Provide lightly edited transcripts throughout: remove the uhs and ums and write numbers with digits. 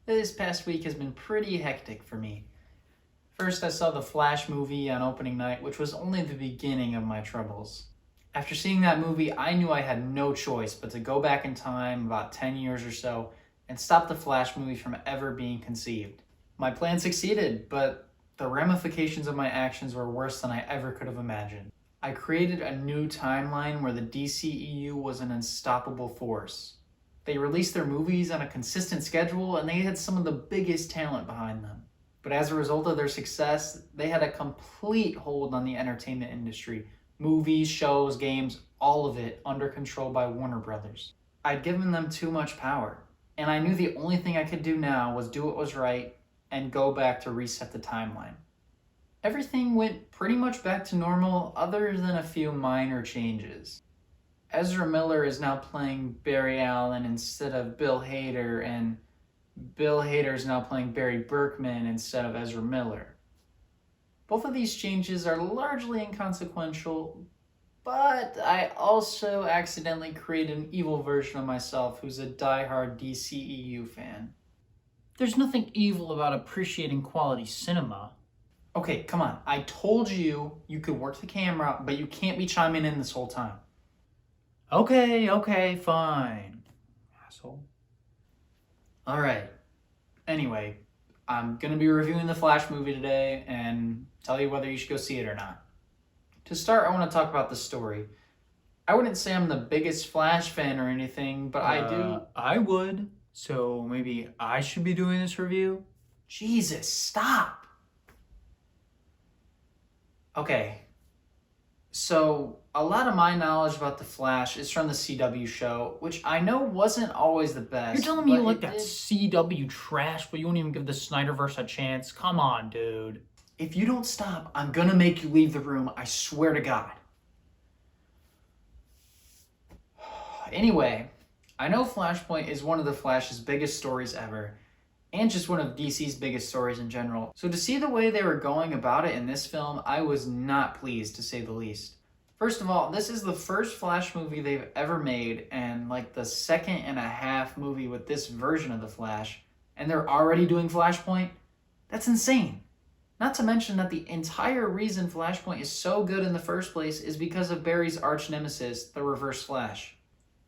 This past week has been pretty hectic for me. First, I saw the Flash movie on opening night, which was only the beginning of my troubles. After seeing that movie, I knew I had no choice but to go back in time about 10 years or so and stop the Flash movie from ever being conceived. My plan succeeded, but the ramifications of my actions were worse than I ever could have imagined. I created a new timeline where the DCEU was an unstoppable force. They released their movies on a consistent schedule and they had some of the biggest talent behind them. But as a result of their success, they had a complete hold on the entertainment industry. Movies, shows, games, all of it under control by Warner Brothers. I'd given them too much power, and I knew the only thing I could do now was do what was right and go back to reset the timeline. Everything went pretty much back to normal other than a few minor changes. Ezra Miller is now playing Barry Allen instead of Bill Hader, and Bill Hader is now playing Barry Berkman instead of Ezra Miller. Both of these changes are largely inconsequential, but I also accidentally created an evil version of myself who's a diehard DCEU fan. There's nothing evil about appreciating quality cinema. Okay, come on. I told you you could work the camera, but you can't be chiming in this whole time. Okay, fine. Asshole. Alright. Anyway, I'm gonna be reviewing the Flash movie today and tell you whether you should go see it or not. To start, I want to talk about the story. I wouldn't say I'm the biggest Flash fan or anything, but I do. I would. So maybe I should be doing this review? Jesus, stop! Okay. So, a lot of my knowledge about the Flash is from the CW show, which I know wasn't always the best. You're telling me you but like it that did- CW trash, but you won't even give the Snyderverse a chance? Come on, dude. If you don't stop, I'm gonna make you leave the room, I swear to God. Anyway, I know Flashpoint is one of the Flash's biggest stories ever, and just one of DC's biggest stories in general. So to see the way they were going about it in this film, I was not pleased, to say the least. First of all, this is the first Flash movie they've ever made, and like the second and a half movie with this version of the Flash, and they're already doing Flashpoint? That's insane. Not to mention that the entire reason Flashpoint is so good in the first place is because of Barry's arch nemesis, the Reverse Flash.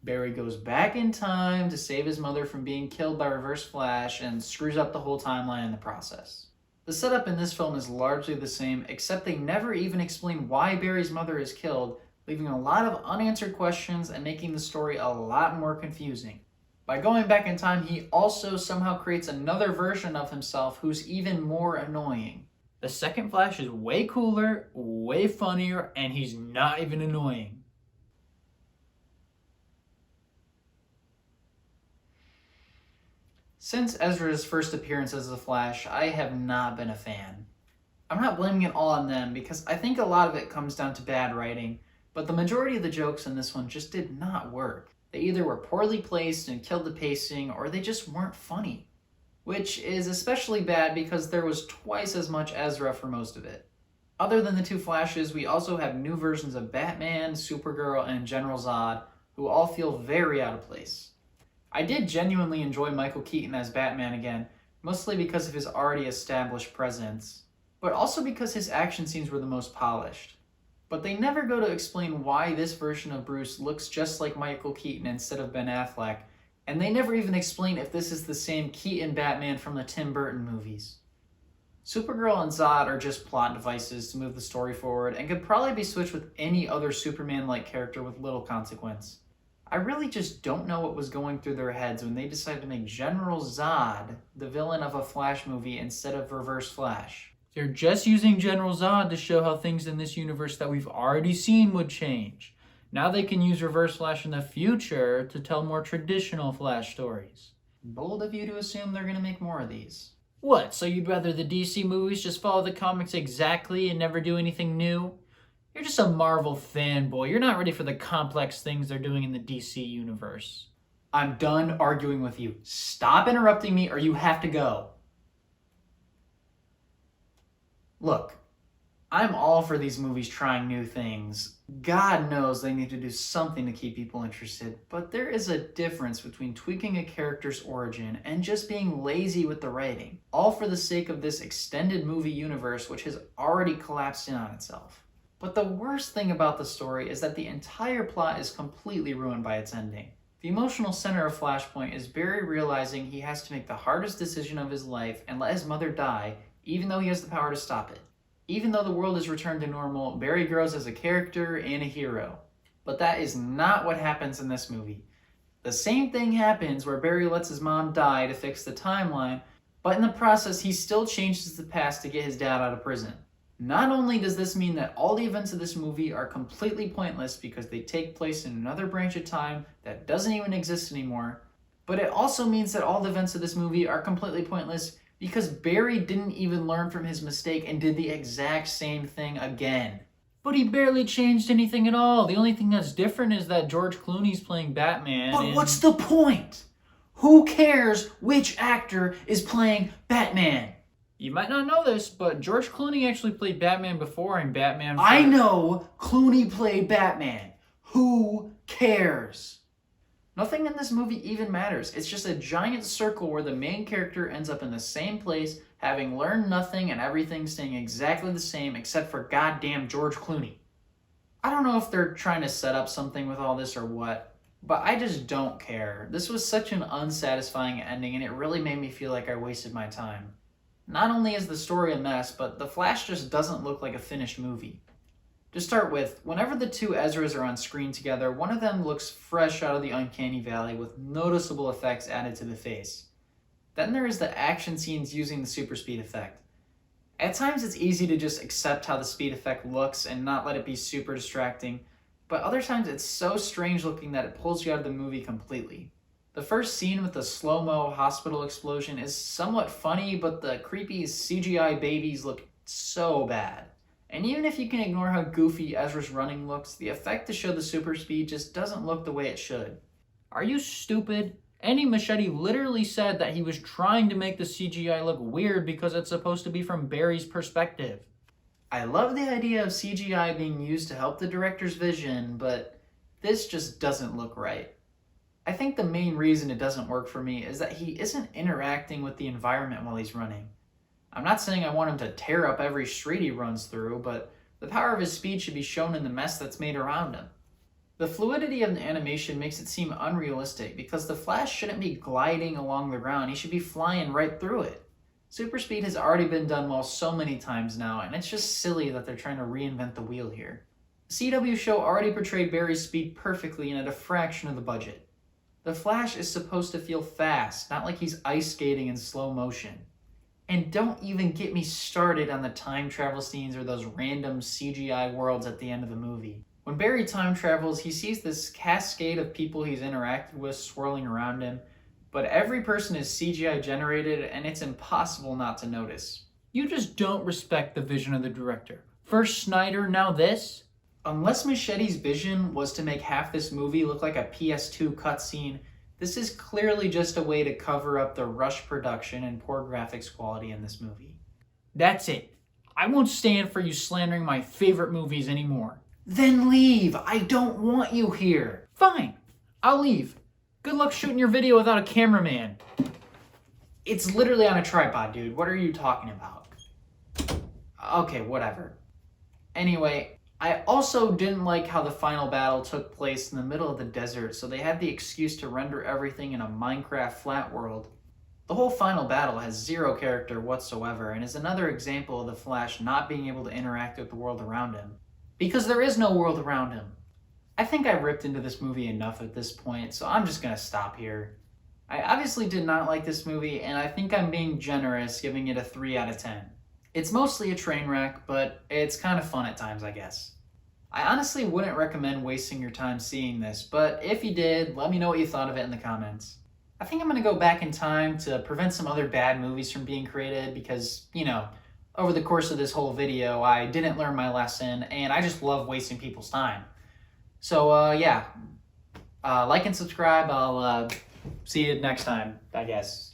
Barry goes back in time to save his mother from being killed by Reverse Flash and screws up the whole timeline in the process. The setup in this film is largely the same, except they never even explain why Barry's mother is killed, leaving a lot of unanswered questions and making the story a lot more confusing. By going back in time, he also somehow creates another version of himself who's even more annoying. The second Flash is way cooler, way funnier, and he's not even annoying. Since Ezra's first appearance as the Flash, I have not been a fan. I'm not blaming it all on them because I think a lot of it comes down to bad writing, but the majority of the jokes in this one just did not work. They either were poorly placed and killed the pacing, or they just weren't funny. Which is especially bad because there was twice as much Ezra for most of it. Other than the two Flashes, we also have new versions of Batman, Supergirl, and General Zod, who all feel very out of place. I did genuinely enjoy Michael Keaton as Batman again, mostly because of his already established presence, but also because his action scenes were the most polished. But they never go to explain why this version of Bruce looks just like Michael Keaton instead of Ben Affleck, and they never even explain if this is the same Keaton Batman from the Tim Burton movies. Supergirl and Zod are just plot devices to move the story forward and could probably be switched with any other Superman-like character with little consequence. I really just don't know what was going through their heads when they decided to make General Zod the villain of a Flash movie instead of Reverse Flash. They're just using General Zod to show how things in this universe that we've already seen would change. Now they can use Reverse Flash in the future to tell more traditional Flash stories. Bold of you to assume they're going to make more of these. What, so you'd rather the DC movies just follow the comics exactly and never do anything new? You're just a Marvel fanboy. You're not ready for the complex things they're doing in the DC universe. I'm done arguing with you. Stop interrupting me or you have to go. Look, I'm all for these movies trying new things. God knows they need to do something to keep people interested, but there is a difference between tweaking a character's origin and just being lazy with the writing, all for the sake of this extended movie universe which has already collapsed in on itself. But the worst thing about the story is that the entire plot is completely ruined by its ending. The emotional center of Flashpoint is Barry realizing he has to make the hardest decision of his life and let his mother die, even though he has the power to stop it. Even though the world has returned to normal, Barry grows as a character and a hero. But that is not what happens in this movie. The same thing happens where Barry lets his mom die to fix the timeline, but in the process he still changes the past to get his dad out of prison. Not only does this mean that all the events of this movie are completely pointless because they take place in another branch of time that doesn't even exist anymore, but it also means that all the events of this movie are completely pointless because Barry didn't even learn from his mistake and did the exact same thing again. But he barely changed anything at all. The only thing that's different is that George Clooney's playing Batman. But what's the point? Who cares which actor is playing Batman? You might not know this, but George Clooney actually played Batman before in Batman. I know Clooney played Batman. Who cares? Nothing in this movie even matters. It's just a giant circle where the main character ends up in the same place, having learned nothing and everything staying exactly the same except for goddamn George Clooney. I don't know if they're trying to set up something with all this or what, but I just don't care. This was such an unsatisfying ending and it really made me feel like I wasted my time. Not only is the story a mess, but The Flash just doesn't look like a finished movie. To start with, whenever the two Ezras are on screen together, one of them looks fresh out of the uncanny valley with noticeable effects added to the face. Then there is the action scenes using the super speed effect. At times it's easy to just accept how the speed effect looks and not let it be super distracting, but other times it's so strange looking that it pulls you out of the movie completely. The first scene with the slow-mo hospital explosion is somewhat funny, but the creepy CGI babies look so bad. And even if you can ignore how goofy Ezra's running looks, the effect to show the super speed just doesn't look the way it should. Are you stupid? Andy Muschietti literally said that he was trying to make the CGI look weird because it's supposed to be from Barry's perspective. I love the idea of CGI being used to help the director's vision, but this just doesn't look right. I think the main reason it doesn't work for me is that he isn't interacting with the environment while he's running. I'm not saying I want him to tear up every street he runs through, but the power of his speed should be shown in the mess that's made around him. The fluidity of the animation makes it seem unrealistic because the Flash shouldn't be gliding along the ground, he should be flying right through it. Super speed has already been done well so many times now, and it's just silly that they're trying to reinvent the wheel here. The CW show already portrayed Barry's speed perfectly and at a fraction of the budget. The Flash is supposed to feel fast, not like he's ice skating in slow motion. And don't even get me started on the time travel scenes or those random CGI worlds at the end of the movie. When Barry time travels, he sees this cascade of people he's interacted with swirling around him, but every person is CGI generated and it's impossible not to notice. You just don't respect the vision of the director. First Snyder, now this? Unless Muschietti's vision was to make half this movie look like a PS2 cutscene, this is clearly just a way to cover up the rushed production and poor graphics quality in this movie. That's it. I won't stand for you slandering my favorite movies anymore. Then leave! I don't want you here! Fine, I'll leave. Good luck shooting your video without a cameraman. It's literally on a tripod, dude. What are you talking about? Okay, whatever. Anyway, I also didn't like how the final battle took place in the middle of the desert, so they had the excuse to render everything in a Minecraft flat world. The whole final battle has zero character whatsoever, and is another example of the Flash not being able to interact with the world around him. Because there is no world around him. I think I ripped into this movie enough at this point, so I'm just gonna stop here. I obviously did not like this movie, and I think I'm being generous giving it a 3 out of 10. It's mostly a train wreck, but it's kind of fun at times, I guess. I honestly wouldn't recommend wasting your time seeing this, but if you did, let me know what you thought of it in the comments. I think I'm going to go back in time to prevent some other bad movies from being created because, over the course of this whole video, I didn't learn my lesson, and I just love wasting people's time. So, yeah. Like and subscribe. I'll see you next time, I guess.